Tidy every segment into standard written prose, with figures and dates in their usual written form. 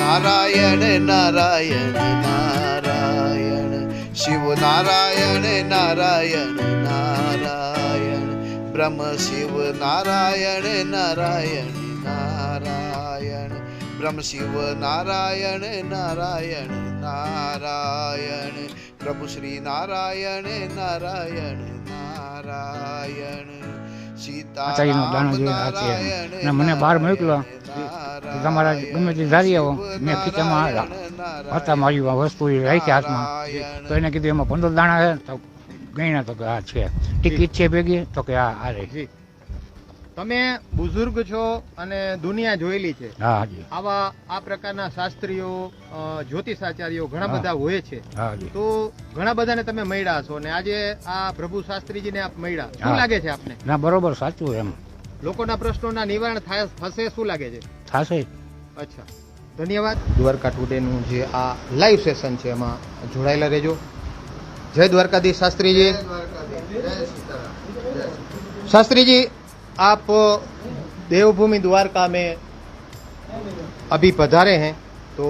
नारायण नारायण नारायण, शिव नारायण नारायण नारायण, ब्रह्म शिव नारायण नारायण नारायण, ब्रह्म शिव नारायण नारायण नारायण, प्रभु श्री नारायण नारायण नारायण, सीताराम नारायण મને બહાર મોકલો તમારા ગમે તે ધારી આવો. મેં ખીચામાં હતા મારી વસ્તુ રાખી હાથમાં, તો એને કીધું એમાં 15 દાણા છે. તો ગણ્યા તો કે આ છે. ટિકિટ છે ભેગી તો કે આ રહી. તમે બુઝુર્ગ છો અને દુનિયા જોયેલી છે. હા જી. આવા આ પ્રકારના શાસ્ત્રીઓ જ્યોતિષાચાર્યો ઘણા બધા હોય છે. તો ઘણા બધાને તમે મળ્યા છો ને આજે આ પ્રભુ શાસ્ત્રીજીને આપ મળ્યા, શું લાગે છે આપને? ના બરોબર સાચું એમ. લોકોના પ્રશ્નોના નિવારણ થશે શું લાગે છે? થશે. અચ્છા, ધન્યવાદ. દ્વારકા ટુડેનું જે આ લાઈવ સેશન છે એમાં જોડાયેલા રહેજો. જય દ્વારકાધીશ शास्त्री शास्त्री जी, आप देवभूमि द्वारका में अभी पधारे हैं, तो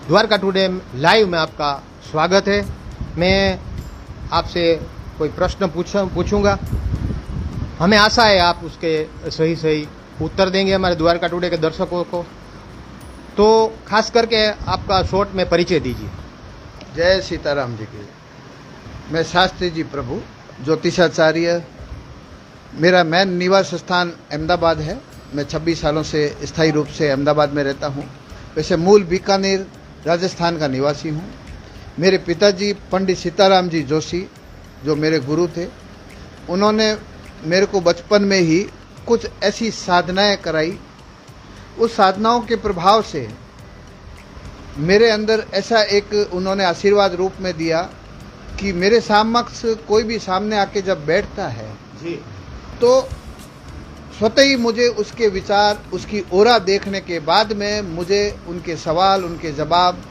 द्वारका टुडे लाइव में आपका स्वागत है. मैं आपसे कोई प्रश्न पूछूंगा. हमें आशा है आप उसके सही सही उत्तर देंगे हमारे द्वारका टुडे के दर्शकों को. तो खास करके आपका शॉर्ट में परिचय दीजिए. जय सीताराम जी की. मैं शास्त्री जी प्रभु ज्योतिषाचार्य, मेरा मेन निवास स्थान अहमदाबाद है. मैं 26 सालों से स्थायी रूप से अहमदाबाद में रहता हूँ. वैसे मूल बीकानेर राजस्थान का निवासी हूँ. मेरे पिताजी पंडित सीताराम जी जोशी, जो मेरे गुरु थे, उन्होंने मेरे को बचपन में ही कुछ ऐसी साधनाएं कराई. उस साधनाओं के प्रभाव से मेरे अंदर ऐसा एक उन्होंने आशीर्वाद रूप में दिया कि मेरे समक्ष कोई भी सामने आके जब बैठता है जी, तो स्वतः ही मुझे उसके विचार, उसकी ओरा देखने के बाद में मुझे उनके सवाल, उनके जवाब,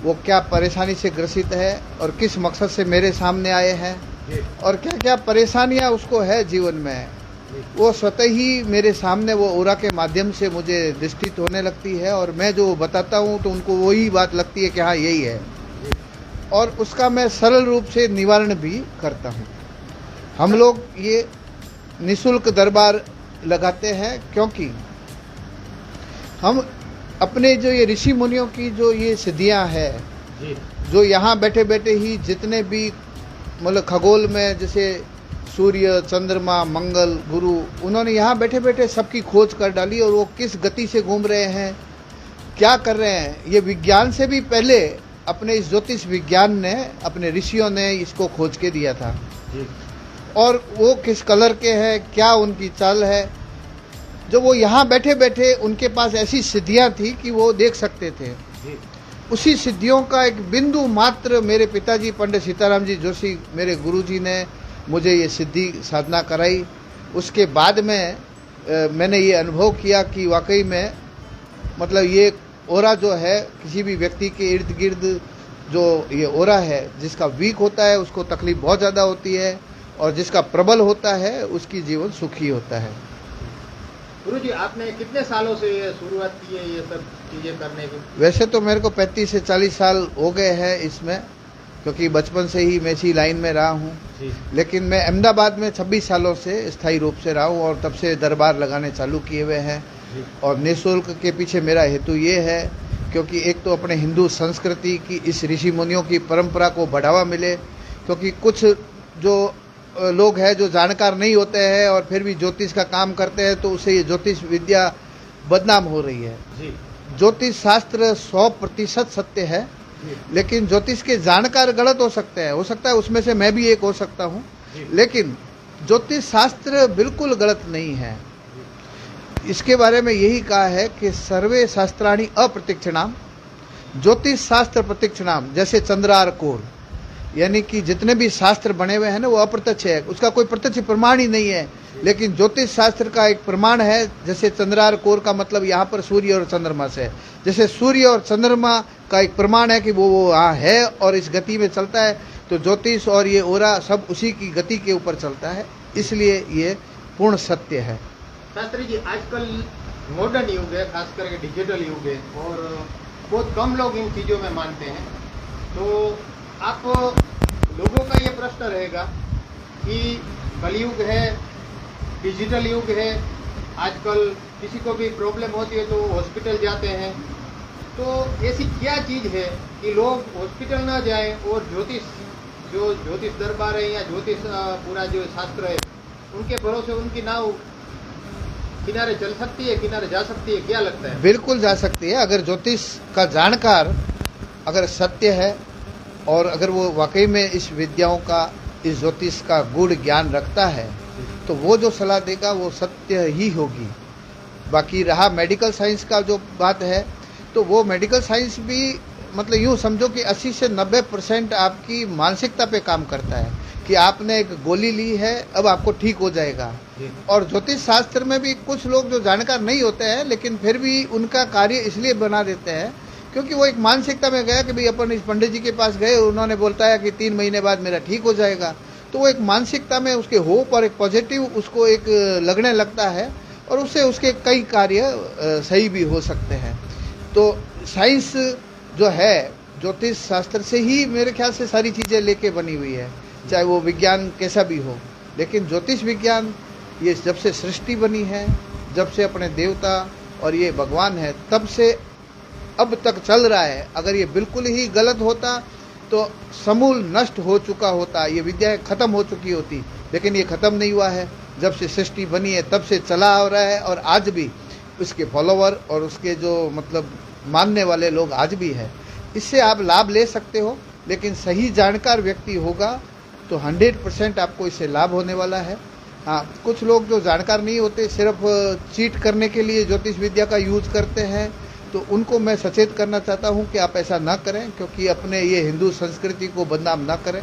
वो क्या परेशानी से ग्रसित है और किस मकसद से मेरे सामने आए हैं और क्या क्या परेशानियां उसको है जीवन में, वो स्वतः ही मेरे सामने वो ओरा के माध्यम से मुझे दृष्टित होने लगती है. और मैं जो बताता हूँ तो उनको वही बात लगती है कि हाँ यही है, और उसका मैं सरल रूप से निवारण भी करता हूँ. हम लोग ये निःशुल्क दरबार लगाते हैं क्योंकि हम अपने जो ये ऋषि मुनियों की जो ये सिद्धियाँ है, जो यहाँ बैठे बैठे ही जितने भी मतलब खगोल में जैसे सूर्य, चंद्रमा, मंगल, गुरु, उन्होंने यहाँ बैठे बैठे सबकी खोज कर डाली और वो किस गति से घूम रहे हैं, क्या कर रहे हैं, ये विज्ञान से भी पहले अपने इस ज्योतिष विज्ञान ने, अपने ऋषियों ने इसको खोज के दिया था. और वो किस कलर के हैं, क्या उनकी चाल है, जो वो यहाँ बैठे बैठे उनके पास ऐसी सिद्धियाँ थी कि वो देख सकते थे. उसी सिद्धियों का एक बिंदु मात्र मेरे पिताजी पंडित सीताराम जी जोशी, मेरे गुरुजी ने मुझे ये सिद्धि साधना कराई. उसके बाद में मैंने ये अनुभव किया कि वाकई में मतलब ये ओरा जो है किसी भी व्यक्ति के इर्द गिर्द जो ये ओरा है, जिसका वीक होता है उसको तकलीफ बहुत ज़्यादा होती है और जिसका प्रबल होता है उसकी जीवन सुखी होता है. गुरुजी, आपने कितने सालों से ये शुरुआत की है ये सब चीजें करने की? वैसे तो मेरे को 35 से 40 साल हो गए हैं इसमें, क्योंकि बचपन से ही मैं इसी लाइन में रहा हूँ. लेकिन मैं अहमदाबाद में 26 सालों से स्थायी रूप से रहा हूँ और तब से दरबार लगाने चालू किए हुए हैं. और निःशुल्क के पीछे मेरा हेतु ये है क्योंकि एक तो अपने हिंदू संस्कृति की इस ऋषि मुनियों की परंपरा को बढ़ावा मिले, क्योंकि कुछ जो लोग हैं जो जानकार नहीं होते हैं और फिर भी ज्योतिष का काम करते हैं, तो उससे ये ज्योतिष विद्या बदनाम हो रही है. ज्योतिष शास्त्र 100% सत्य है, लेकिन ज्योतिष के जानकार गलत हो सकते हैं. हो सकता है उसमें से मैं भी एक हो सकता हूँ, लेकिन ज्योतिष शास्त्र बिल्कुल गलत नहीं है. इसके बारे में यही कहा है कि सर्वे शास्त्राणि अप्रत्यक्षणाम ज्योतिष शास्त्र प्रत्यक्षणाम. जैसे चंद्रार कोल, यानी कि जितने भी शास्त्र बने हुए हैं ना वो अप्रत्यक्ष है, उसका कोई प्रत्यक्ष प्रमाण ही नहीं है. लेकिन ज्योतिष शास्त्र का एक प्रमाण है. जैसे चंद्रार कोर का मतलब यहाँ पर सूर्य और चंद्रमा से, जैसे सूर्य और चंद्रमा का एक प्रमाण है कि वो वहाँ है और इस गति में चलता है, तो ज्योतिष और ये ओरा सब उसी की गति के ऊपर चलता है. इसलिए ये पूर्ण सत्य है. शास्त्री जी, आजकल मॉडर्न युग है, खास करके डिजिटल युग है और बहुत कम लोग इन चीज़ों में मानते हैं। तो आप लोगों का ये प्रश्न रहेगा कि कलयुग है, डिजिटल युग है, आजकल किसी को भी प्रॉब्लम होती है तो हॉस्पिटल जाते हैं, तो ऐसी क्या चीज़ है कि लोग हॉस्पिटल ना जाएं और ज्योतिष दरबार है या ज्योतिष पूरा जो शास्त्र है उनके भरोसे उनकी नाव किनारे चल सकती है, किनारे जा सकती है? क्या लगता है? बिल्कुल जा सकती है। अगर ज्योतिष का जानकार अगर सत्य है और अगर वो वाकई में इस विद्याओं का, इस ज्योतिष का गूढ़ ज्ञान रखता है तो वो जो सलाह देगा वो सत्य ही होगी। बाकी रहा मेडिकल साइंस का जो बात है, तो वो मेडिकल साइंस भी मतलब यूँ समझो कि 80 से 90% आपकी मानसिकता पे काम करता है कि आपने एक गोली ली है, अब आपको ठीक हो जाएगा। और ज्योतिष शास्त्र में भी कुछ लोग जो जानकार नहीं होते हैं लेकिन फिर भी उनका कार्य इसलिए बना देते हैं क्योंकि वो एक मानसिकता में गया कि भाई अपन इस पंडित जी के पास गए, उन्होंने बोलता है कि 3 महीने बाद मेरा ठीक हो जाएगा। तो वो एक मानसिकता में उसके होप और एक पॉजिटिव उसको एक लगने लगता है और उससे उसके कई कार्य सही भी हो सकते हैं। तो साइंस जो है ज्योतिष शास्त्र से ही मेरे ख्याल से सारी चीज़ें लेके बनी हुई है, चाहे वो विज्ञान कैसा भी हो। लेकिन ज्योतिष विज्ञान ये जब से सृष्टि बनी है, जब से अपने देवता और ये भगवान है, तब से अब तक चल रहा है। अगर ये बिल्कुल ही गलत होता तो समूल नष्ट हो चुका होता, ये विद्या खत्म हो चुकी होती, लेकिन ये खत्म नहीं हुआ है। जब से सृष्टि बनी है तब से चला आ रहा है और आज भी उसके फॉलोवर और उसके जो मतलब मानने वाले लोग आज भी है। इससे आप लाभ ले सकते हो, लेकिन सही जानकार व्यक्ति होगा तो 100% आपको इससे लाभ होने वाला है। हाँ, कुछ लोग जो जानकार नहीं होते, सिर्फ चीट करने के लिए ज्योतिष विद्या का यूज करते हैं, तो उनको मैं सचेत करना चाहता हूँ कि आप ऐसा ना करें, क्योंकि अपने ये हिंदू संस्कृति को बदनाम ना करें।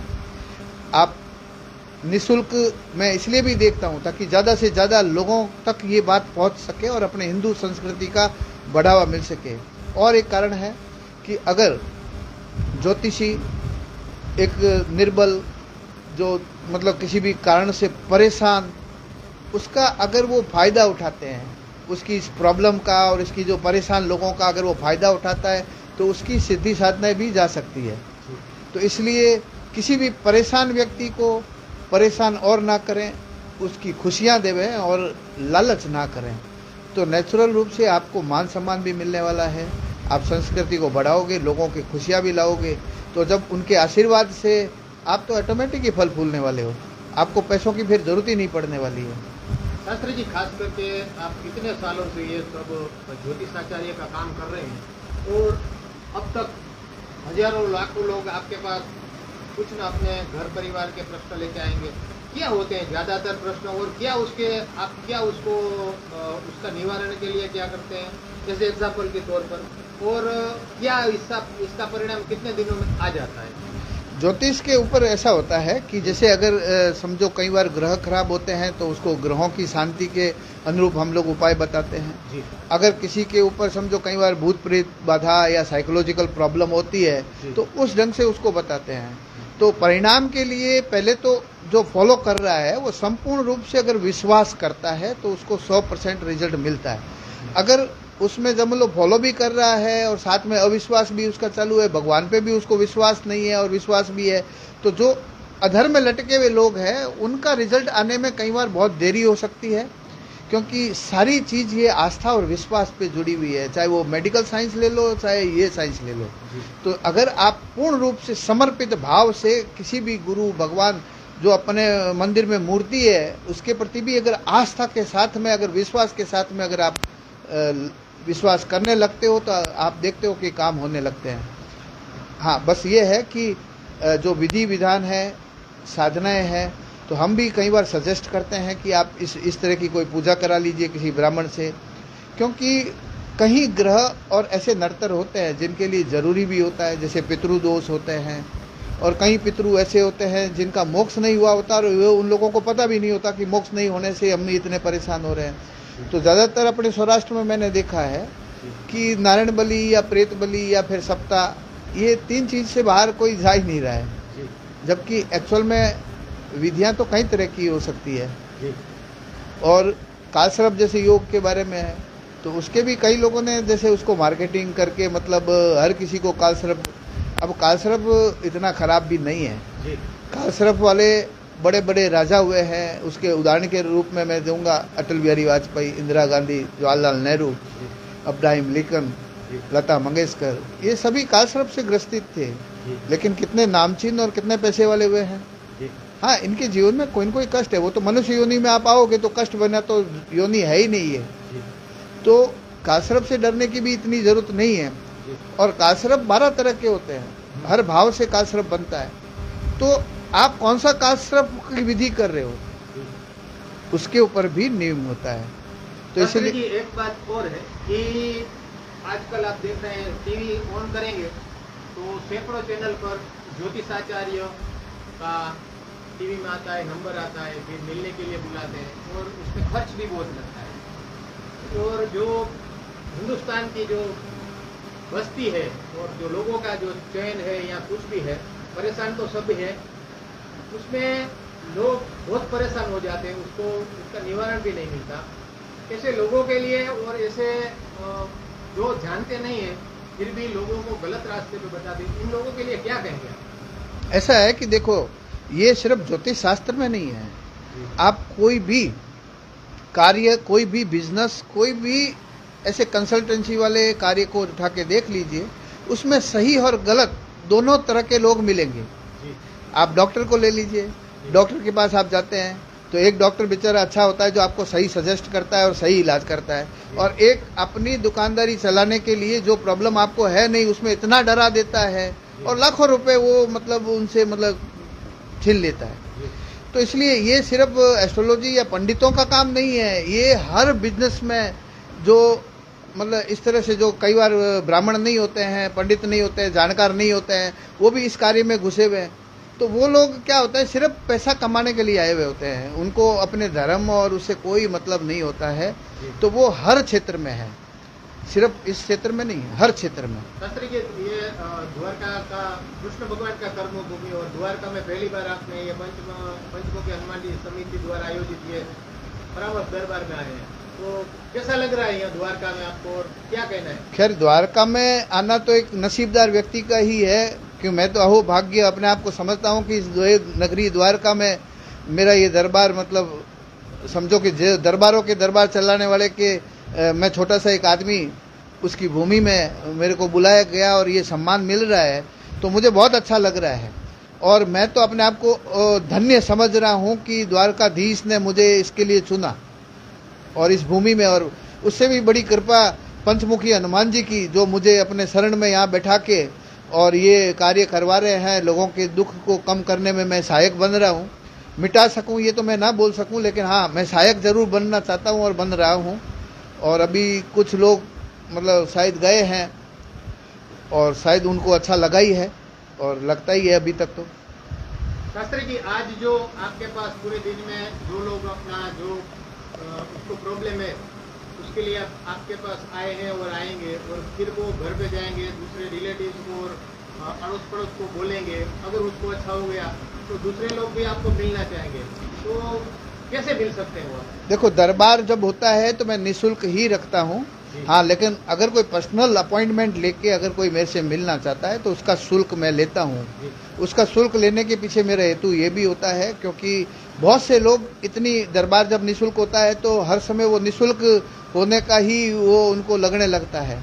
आप निःशुल्क मैं इसलिए भी देखता हूँ ताकि ज़्यादा से ज़्यादा लोगों तक ये बात पहुँच सके और अपने हिंदू संस्कृति का बढ़ावा मिल सके। और एक कारण है कि अगर ज्योतिषी एक निर्बल जो मतलब किसी भी कारण से परेशान, उसका अगर वो फ़ायदा उठाते हैं, उसकी इस प्रॉब्लम का और इसकी जो परेशान लोगों का अगर वो फ़ायदा उठाता है तो उसकी सिद्धि साधनाएं भी जा सकती है। तो इसलिए किसी भी परेशान व्यक्ति को परेशान और ना करें, उसकी खुशियां देवें और लालच ना करें, तो नेचुरल रूप से आपको मान सम्मान भी मिलने वाला है। आप संस्कृति को बढ़ाओगे, लोगों की खुशियां भी लाओगे, तो जब उनके आशीर्वाद से आप तो ऑटोमेटिक ही फल फूलने वाले हो, आपको पैसों की फिर जरूरत ही नहीं पड़ने वाली है। शास्त्री जी, खास करके आप कितने सालों से ये सब ज्योतिषाचार्य का काम कर रहे हैं और अब तक हजारों लाखों लोग आपके पास कुछ ना अपने घर परिवार के प्रश्न लेके आएंगे, क्या होते हैं ज़्यादातर प्रश्न और क्या उसके आप क्या उसको उसका निवारण के लिए क्या करते हैं, जैसे एग्जाम्पल के तौर पर, और क्या इसका परिणाम कितने दिनों में आ जाता है? ज्योतिष के ऊपर ऐसा होता है कि जैसे अगर समझो कई बार ग्रह खराब होते हैं तो उसको ग्रहों की शांति के अनुरूप हम लोग उपाय बताते हैं जी। अगर किसी के ऊपर समझो कई बार भूत प्रेत बाधा या साइकोलॉजिकल प्रॉब्लम होती है तो उस ढंग से उसको बताते हैं। तो परिणाम के लिए पहले तो जो फॉलो कर रहा है वो संपूर्ण रूप से अगर विश्वास करता है तो उसको 100% रिजल्ट मिलता है। अगर उसमें जब लोग फॉलो भी कर रहा है और साथ में अविश्वास भी उसका चालू है, भगवान पे भी उसको विश्वास नहीं है और विश्वास भी है, तो जो अधर में लटके हुए लोग हैं उनका रिजल्ट आने में कई बार बहुत देरी हो सकती है, क्योंकि सारी चीज़ ये आस्था और विश्वास पे जुड़ी हुई है। चाहे वो मेडिकल साइंस ले लो, चाहे ये साइंस ले लो। तो अगर आप पूर्ण रूप से समर्पित भाव से किसी भी गुरु भगवान जो अपने मंदिर में मूर्ति है उसके प्रति भी अगर आस्था के साथ में, अगर विश्वास के साथ में अगर आप विश्वास करने लगते हो तो आप देखते हो कि काम होने लगते हैं। हाँ, बस ये है कि जो विधि विधान है, साधनाएं हैं, तो हम भी कई बार सजेस्ट करते हैं कि आप इस तरह की कोई पूजा करा लीजिए किसी ब्राह्मण से, क्योंकि कहीं ग्रह और ऐसे नर्तर होते हैं जिनके लिए ज़रूरी भी होता है, जैसे पितृदोष होते हैं, और कई पितृ ऐसे होते हैं जिनका मोक्ष नहीं हुआ होता और उन लोगों को पता भी नहीं होता कि मोक्ष नहीं होने से हम इतने परेशान हो रहे हैं। तो ज़्यादातर अपने सौराष्ट्र में मैंने देखा है कि नारायण बलि या प्रेत बलि या फिर सप्ताह, ये 3 चीज़ से बाहर कोई जा ही नहीं रहा है, जबकि एक्चुअल में विधियां तो कई तरह की हो सकती है। और कालसर्प जैसे योग के बारे में है, तो उसके भी कई लोगों ने जैसे उसको मार्केटिंग करके मतलब हर किसी को कालसर्प, अब कालसर्प इतना खराब भी नहीं है। कालसर्प वाले बड़े बड़े राजा हुए हैं। उसके उदाहरण के रूप में मैं दूंगा अटल बिहारी वाजपेयी, इंदिरा गांधी, जवाहरलाल नेहरू, अब्राहिम लिंकन, लता मंगेशकर, ये सभी कालसर्प से ग्रसित थे, लेकिन कितने नामचीन और कितने पैसे वाले हुए हैं। हाँ, इनके जीवन में कोई न कोई कष्ट है। वो तो मनुष्य योनि में आप आओगे तो कष्ट बना तो योनि है ही नहीं है। तो कालसर्प से डरने की भी इतनी जरूरत नहीं है। और कालसर्प 12 तरह के होते हैं, हर भाव से कालसर्प बनता है। तो आप कौन सा कालसर्प की विधि कर रहे हो, उसके ऊपर भी नियम होता है। तो इसलिए एक बात और है कि आजकल आप देख रहे हैं टीवी ऑन करेंगे तो सैकड़ों चैनल पर ज्योतिषाचार्य का टीवी में आता है, नंबर आता है, फिर मिलने के लिए बुलाते हैं और उसमें खर्च भी बहुत लगता है। और जो हिंदुस्तान की जो बस्ती है और जो लोगों का जो चयन है या कुछ भी है, परेशान तो सब है, उसमें लोग बहुत परेशान हो जाते हैं, उसको उसका निवारण भी नहीं मिलता। ऐसे लोगों के लिए और ऐसे जो जानते नहीं है फिर भी लोगों को गलत रास्ते पे बताते, इन लोगों के लिए क्या कहेंगे आप? ऐसा है कि देखो, ये सिर्फ ज्योतिष शास्त्र में नहीं है। आप कोई भी कार्य, कोई भी बिजनेस, कोई भी ऐसे कंसल्टेंसी वाले कार्य को उठा के देख लीजिए, उसमें सही और गलत दोनों तरह के लोग मिलेंगे। आप डॉक्टर को ले लीजिए, डॉक्टर के पास आप जाते हैं तो एक डॉक्टर बेचारा अच्छा होता है जो आपको सही सजेस्ट करता है और सही इलाज करता है, और एक अपनी दुकानदारी चलाने के लिए जो प्रॉब्लम आपको है नहीं उसमें इतना डरा देता है और लाखों रुपए वो मतलब उनसे मतलब छीन लेता है। तो इसलिए ये सिर्फ एस्ट्रोलॉजी या पंडितों का काम नहीं है, ये हर बिजनेस में जो मतलब इस तरह से जो कई बार ब्राह्मण नहीं होते हैं, पंडित नहीं होते हैं, जानकार नहीं होते हैं, वो भी इस कार्य में घुसे हुए हैं। तो वो लोग क्या होता है, सिर्फ पैसा कमाने के लिए आए हुए होते हैं, उनको अपने धर्म और उससे कोई मतलब नहीं होता है। तो वो हर क्षेत्र में है, सिर्फ इस क्षेत्र में नहीं, हर क्षेत्र में। शास्त्री जी, ये द्वारका का कृष्ण भगवान का कर्मभूमि और द्वारका में पहली बार आपने ये पंचमुखी हनुमान जी समिति द्वारा आयोजित ये परामर्श दरबार में आए हैं, तो कैसा लग रहा है यहाँ द्वारका में आपको और क्या कहना है? खैर, द्वारका में आना तो एक नसीबदार व्यक्ति का ही है, कि मैं तो अहो भाग्य अपने आप को समझता हूँ कि इस नगरी द्वारका में मेरा ये दरबार, मतलब समझो कि दरबारों के दरबार चलाने वाले के मैं छोटा सा एक आदमी, उसकी भूमि में मेरे को बुलाया गया और ये सम्मान मिल रहा है, तो मुझे बहुत अच्छा लग रहा है। और मैं तो अपने आप को धन्य समझ रहा हूँ कि द्वारकाधीश ने मुझे इसके लिए चुना और इस भूमि में, और उससे भी बड़ी कृपा पंचमुखी हनुमान जी की, जो मुझे अपने शरण में यहाँ बैठा के और ये कार्य करवा रहे हैं। लोगों के दुख को कम करने में मैं सहायक बन रहा हूँ। मिटा सकूँ ये तो मैं ना बोल सकूँ, लेकिन हाँ, मैं सहायक जरूर बनना चाहता हूँ और बन रहा हूँ। और अभी कुछ लोग मतलब शायद गए हैं और शायद उनको अच्छा लगा ही है और लगता ही है अभी तक। तो शास्त्री जी, आज जो आपके पास पूरे दिन में जो लोग अपना जो उसको प्रॉब्लम है उसके लिए आपके पास आए हैं और आएंगे और फिर वो घर पे जाएंगे, दूसरे रिलेटिव्स को और अड़ोस पड़ोस को बोलेंगे, अगर उसको अच्छा हो गया तो दूसरे लोग भी आपको मिलना चाहेंगे, तो कैसे मिल सकते हैं वो? देखो, दरबार जब होता है तो मैं निःशुल्क ही रखता हूँ। हाँ, लेकिन अगर कोई पर्सनल अपॉइंटमेंट लेके अगर कोई मेरे से मिलना चाहता है तो उसका शुल्क मैं लेता हूँ। उसका शुल्क लेने के पीछे मेरा हेतु ये भी होता है क्योंकि बहुत से लोग इतनी, दरबार जब निःशुल्क होता है तो हर समय वो निःशुल्क होने का ही वो उनको लगने लगता है,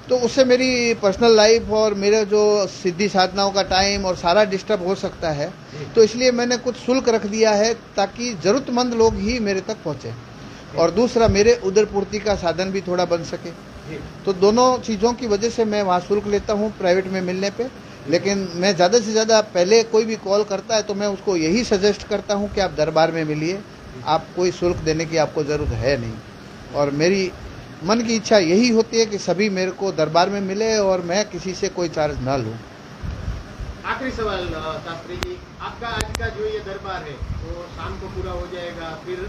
तो उससे मेरी पर्सनल लाइफ और मेरे जो सिद्धि साधनाओं का टाइम और सारा डिस्टर्ब हो सकता है। तो इसलिए मैंने कुछ शुल्क रख दिया है ताकि जरूरतमंद लोग ही मेरे तक पहुँचे, और दूसरा मेरे उदर पूर्ति का साधन भी थोड़ा बन सके। तो दोनों चीज़ों की वजह से मैं वहाँ शुल्क लेता हूँ प्राइवेट में मिलने पे। लेकिन मैं ज़्यादा से ज़्यादा, पहले कोई भी कॉल करता है तो मैं उसको यही सजेस्ट करता हूँ कि आप दरबार में मिलिए, आप कोई शुल्क देने की आपको ज़रूरत है नहीं। और मेरी मन की इच्छा यही होती है कि सभी मेरे को दरबार में मिले और मैं किसी से कोई चार्ज ना लूँ। आखिरी सवाल शास्त्री जी, आपका आज का जो ये दरबार है वो शाम को पूरा हो जाएगा, फिर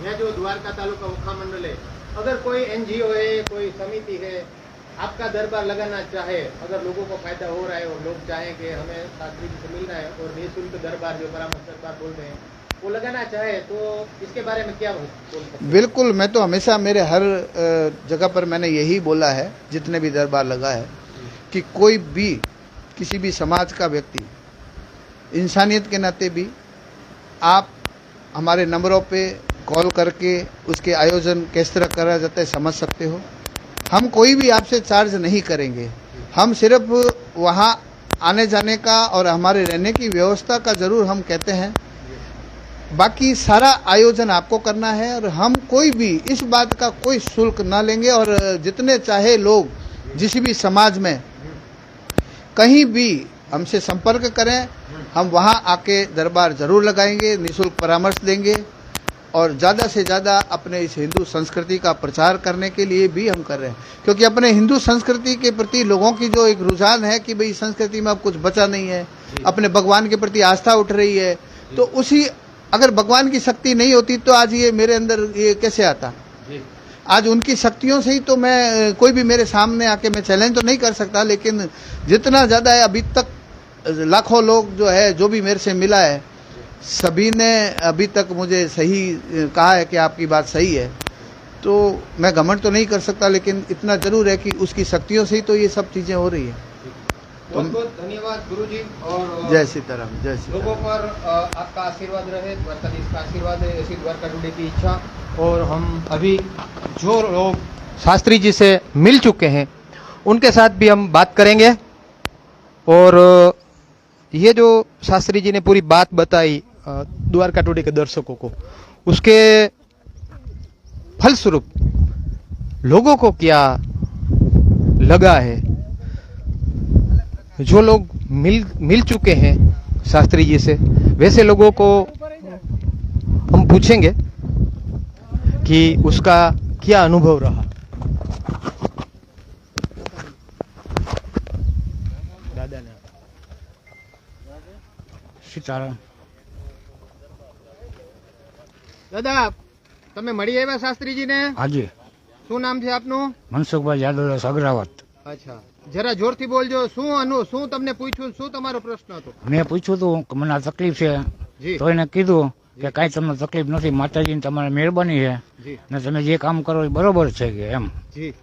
यह जो द्वारका तालुका ओखा मंडल है, अगर कोई एनजीओ है, कोई समिति है, आपका दरबार लगाना चाहे, अगर लोगों को फायदा हो रहा है और लोग चाहें कि हमें शास्त्री जी से मिलना है और निःशुल्क दरबार जो परामर्श दरबार बोल रहे हैं, वो लगाना चाहे तो इसके बारे में क्या बोल सकते हैं? बिल्कुल, मैं तो हमेशा मेरे हर जगह पर मैंने यही बोला है, जितने भी दरबार लगा है, कि कोई भी किसी भी समाज का व्यक्ति इंसानियत के नाते भी आप हमारे नंबरों पे कॉल करके उसके आयोजन किस तरह करा जाता है समझ सकते हो। हम कोई भी आपसे चार्ज नहीं करेंगे, हम सिर्फ वहाँ आने जाने का और हमारे रहने की व्यवस्था का जरूर हम कहते हैं, बाकी सारा आयोजन आपको करना है और हम कोई भी इस बात का कोई शुल्क ना लेंगे। और जितने चाहे लोग जिस भी समाज में कहीं भी हमसे संपर्क करें, हम वहां आके दरबार जरूर लगाएंगे, निःशुल्क परामर्श देंगे और ज़्यादा से ज़्यादा अपने इस हिंदू संस्कृति का प्रचार करने के लिए भी हम कर रहे हैं, क्योंकि अपने हिंदू संस्कृति के प्रति लोगों की जो एक रुझान है कि भाई संस्कृति में अब कुछ बचा नहीं है, अपने भगवान के प्रति आस्था उठ रही है, तो उसी अगर भगवान की शक्ति नहीं होती तो आज ये मेरे अंदर ये कैसे आता। आज उनकी शक्तियों से ही तो मैं, कोई भी मेरे सामने आके मैं चैलेंज तो नहीं कर सकता, लेकिन जितना ज़्यादा है अभी तक लाखों लोग जो है, जो भी मेरे से मिला है, सभी ने अभी तक मुझे सही कहा है कि आपकी बात सही है। तो मैं घमंड तो नहीं कर सकता, लेकिन इतना जरूर है कि उसकी शक्तियों से ही तो ये सब चीज़ें हो रही है। बहुत बहुत धन्यवाद गुरुजी और जय सीताराम, जय सीताराम। लोगों पर आपका आशीर्वाद रहे, द्वारकाधीश का आशीर्वाद है, ऐसी द्वारका टुडे की इच्छा। और हम अभी जो लोग शास्त्री जी से मिल चुके हैं उनके साथ भी हम बात करेंगे। और ये जो शास्त्री जी ने पूरी बात बताई द्वारका टुडे के दर्शकों को, उसके फलस्वरूप लोगों को क्या लगा है, जो लोग मिल चुके हैं शास्त्री जी से, वैसे लोगों को हम पूछेंगे कि उसका क्या अनुभव रहा। दादा ने सीताराम। દાદા તમે મળી આવ્યા શાસ્ત્રીજીને? હાજી, શું નામ છે આપનું? મનસુખભાઈ યાદવદાસ અગ્રાવત. અચ્છા, જરા જોરથી બોલજો. શું તમને પૂછ્યું, શું તમારો પ્રશ્ન હતો? મેં પૂછ્યું હતું કે મને આ તકલીફ છે, જી તો એને કીધું કે કાંઈ તમને તકલીફ નથી, માતાજીની તમારી મહેરબાની છે જી ને તમે જે કામ કરો એ બરોબર છે કે એમ, જી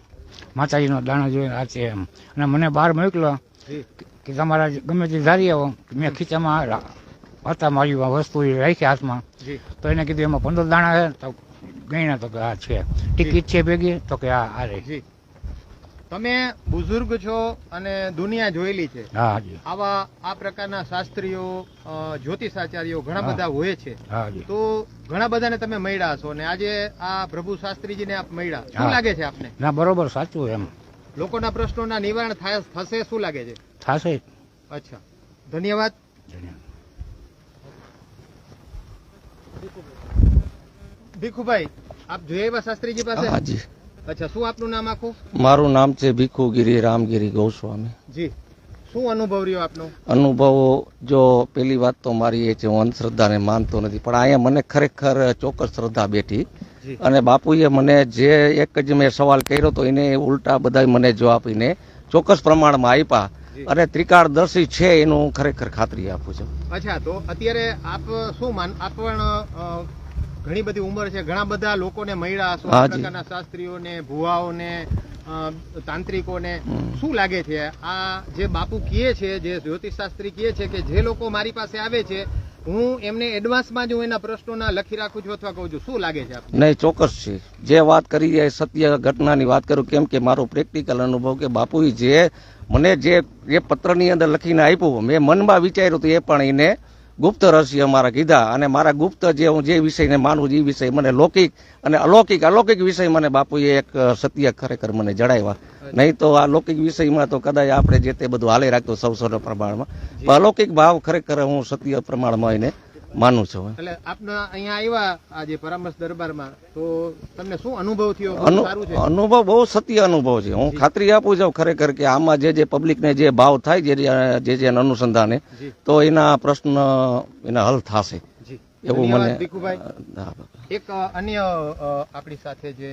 માતાજીનો દાણા જોઈને આ છે એમ. અને મને બહાર મોકલો જી કે તમારા ગમે તે ધારી આવો. મેં ખીચામાં હતા મારી વસ્તુ એ રાખી હાથમાં, જી તો એને કીધું એમાં 15 દાણા છે, તો ગણ્યા તો કે આ છે, ટિકિટ છે ભેગી, તો કે આ રે. જી તમે બુઝુર્ગ છો અને દુનિયા જોયેલી છે. હા હાજી, આવા આ પ્રકારના શાસ્ત્રીઓ જ્યોતિષાચાર્યો ઘણા હા. બધા હોય છે, હા હાજી. તો ઘણા બધાને તમે મળ્યા છો અને આજે આ પ્રભુ શાસ્ત્રીજીને આપ મળ્યા, શું હા. લાગે છે આપને? ના બરોબર સાચું એમ લોકોના પ્રશ્નોના નિવારણ થશે, શું લાગે છે? થશે. અચ્છા, ધન્યવાદ. ભીખુભાઈ, આપ જોઈ આવ્યા શાસ્ત્રીજી પાસે? હાજી, અચ્છા, શું આપનું નામ આખું? મારું નામ છે ભીખુગીરી રામગીરી ગોસ્વામી. જી, શું અનુભવ રહ્યો આપનો? અનુભવો, જો પેલી વાત તો મારી એ છે, હું અંધશ્રદ્ધાને માનતો નથી, પણ અહીંયા મને ખરેખર ચોક્કસ શ્રદ્ધા બેઠી. જી અને બાપુએ મને જે એક જ મેં સવાલ કર્યો તો એને ઉલટા બધા મને જવાબ આપીને ચોક્કસ પ્રમાણમાં આપ્યા. જી. અને ત્રિકાળદર્શી છે એનું ખરેખર ખાતરી આપું છું. અચ્છા, તો અત્યારે આપ શું આપ પણ ઘણી બધી ઉંમર છે, ઘણા બધા લોકોને મળ્યા હશો, આ હાજી. પ્રકારના શાસ્ત્રીઓને, ભુવાઓને, તાંત્રિકોને. શું લાગે છે આ જે બાપુ કહે છે, જે જ્યોતિષ શાસ્ત્રી કહે છે કે જે લોકો મારી પાસે આવે છે હું એમને એડવાન્સમાં જ હું એના પ્રશ્નોના લખી રાખું છું અથવા કહું છું, શું લાગે છે આપને? નહીં, ચોક્કસ છે. જે વાત કરી એ સત્ય ઘટનાની વાત કરું, કેમ કે મારો પ્રેક્ટિકલ અનુભવ કે બાપુએ જે મને જે પત્રની અંદર લખીને આપ્યું, મેં મનમાં વિચાર્યું તો એ પણ એને ગુપ્ત રહસ્ય મારા કીધા. અને મારા ગુપ્ત જે હું જે વિષયને માનું છું એ વિષય મને લૌકિક અને અલૌકિક વિષય મને બાપુએ એક સત્ય ખરેખર મને જણાવ્યા. નહીં તો આ લૌકિક વિષયમાં તો કદાચ આપણે જે તે બધું હાલે રાખતો સૌ પ્રમાણમાં, પણ અલૌકિક ભાવ ખરેખર હું સત્ય પ્રમાણમાં એને માનું છું. એટલે આપના અહીંયા આવ્યા આજે પરામર્શ દરબારમાં, તો તમને શું અનુભવ થયો? બહુ સારું છે. અનુભવ બહુ સત્ય અનુભવ છે. હું ખાતરી આપું છું ખરેખર કે આમાં જે પબ્લિકને જે ભાવ થાય જે અનુસંધાને, જી તો એના પ્રશ્ન એના હલ થશે જી, એવું ધન્યવાદ મને. ભીખુભાઈ. હા. એક અન્ય આપણી સાથે જે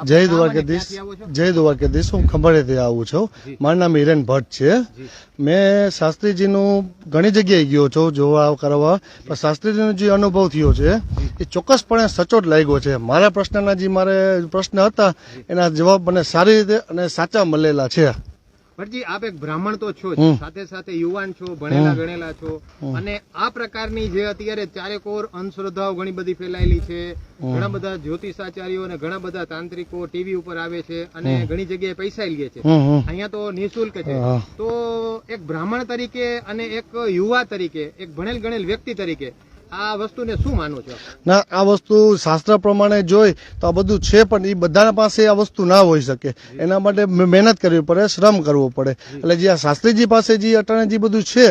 જય દ્વારકાધીશ. જય દ્વારકાધીશ. હું ખંભાળિયાથી આવું છું. મારું નામ હિરેન ભટ્ટ છે. મેં શાસ્ત્રીજીનું ઘણી જગ્યાએ ગયો છું જોવા કરવા, પણ શાસ્ત્રીજીનો જે અનુભવ થયો છે એ ચોક્કસપણે સચોટ લાગ્યો છે. મારા પ્રશ્નના જે મારે પ્રશ્ન હતા એના જવાબ મને સારી રીતે અને સાચા મળેલા છે. ભટજી, આપ એક બ્રાહ્મણ તો છો જ, સાથે સાથે યુવાન છો, ભણેલા ગણેલા છો, અને આ પ્રકારની જે અત્યારે ચારેકોર અંધશ્રદ્ધાઓ ઘણી બધી ફેલાયેલી છે, ઘણા બધા જ્યોતિષાચાર્યો અને ઘણા બધા તાંત્રિકો ટીવી ઉપર આવે છે અને ઘણી જગ્યાએ પૈસા લે છે. અહીંયા તો નિઃશુલ્ક છે. તો એક બ્રાહ્મણ તરીકે અને એક યુવા તરીકે, એક ભણેલ ગણેલ વ્યક્તિ તરીકે આ વસ્તુને શું માનો છો? ના, આ વસ્તુ શાસ્ત્ર પ્રમાણે જોઈ તો આ બધું છે, પણ એ બધાના પાસે આ વસ્તુ ના હોઈ શકે. એના માટે મહેનત કરવી પડે, શ્રમ કરવો પડે. એટલે જે આ શાસ્ત્રીજી પાસે જે અટાણે જે બધું છે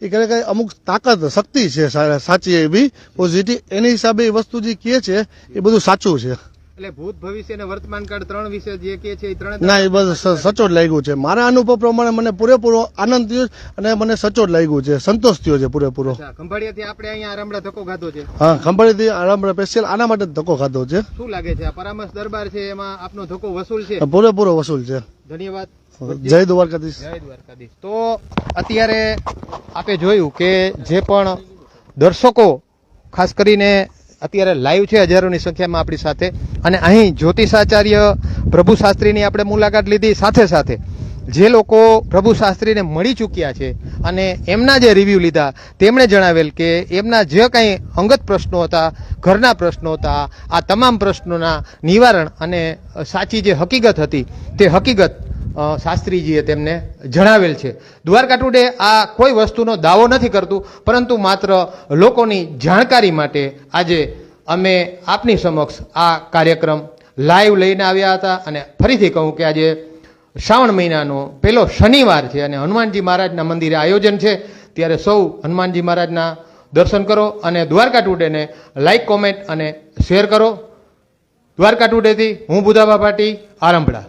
એ ખરેખર અમુક તાકાત શક્તિ છે સાચી એવી પોઝિટિવ, એની હિસાબે એ વસ્તુ જે કહે છે એ બધું સાચું છે. એટલે ભૂત, ભવિષ્ય અને વર્તમાન કાળ ત્રણ વિશે જે કહે છે એ ત્રણ ના, એ બધું સચોટ લાગ્યું છે. મારા અનુભવ પ્રમાણે મને પૂરેપૂરો આનંદ થયો અને મને સચોટ લાગ્યું છે, સંતોષ થયો છે પૂરેપૂરો. ખંભાળિયાથી આપણે અહીંયા આરામડા ધક્કો ખાધો છે. હા, ખંભાળિયાથી આરામડા સ્પેશિયલ આના માટે ધક્કો ખાધો છે. શું લાગે છે આ પરામર્શ દરબાર છે એમાં આપનો ધક્કો વસૂલ છે? પૂરેપૂરો વસૂલ છે. ધન્યવાદ. જય દ્વારકાધીશ. જય દ્વારકાધીશ. તો અત્યારે આપે જોયું કે જે પણ દર્શકો ખાસ કરીને અત્યારે લાઈવ છે હજારોની સંખ્યામાં આપણી સાથે, અને અહીં જ્યોતિષાચાર્ય પ્રભુ શાસ્ત્રીની આપણે મુલાકાત લીધી. સાથે સાથે જે લોકો પ્રભુ શાસ્ત્રીને મળી ચૂક્યા છે અને એમના જે રિવ્યૂ લીધા, તેમણે જણાવેલ કે એમના જે કંઈ અંગત પ્રશ્નો હતા, ઘરના પ્રશ્નો હતા, આ તમામ પ્રશ્નોના નિવારણ અને સાચી જે હકીકત હતી તે હકીકત શાસ્ત્રીજીએ તેમને જણાવેલ છે. દ્વારકા ટુડે આ કોઈ વસ્તુનો દાવો નથી કરતું, પરંતુ માત્ર લોકોની જાણકારી માટે આજે અમે આપની સમક્ષ આ કાર્યક્રમ લાઈવ લઈને આવ્યા હતા. અને ફરીથી કહું કે આજે શ્રાવણ મહિનાનો પહેલો શનિવાર છે અને હનુમાનજી મહારાજના મંદિરે આયોજન છે, ત્યારે સૌ હનુમાનજી મહારાજના દર્શન કરો અને દ્વારકા ટુડેને લાઈક, કોમેન્ટ અને શેર કરો. દ્વારકા ટુડેથી હું બુધાબા પાટી, આરંભડા.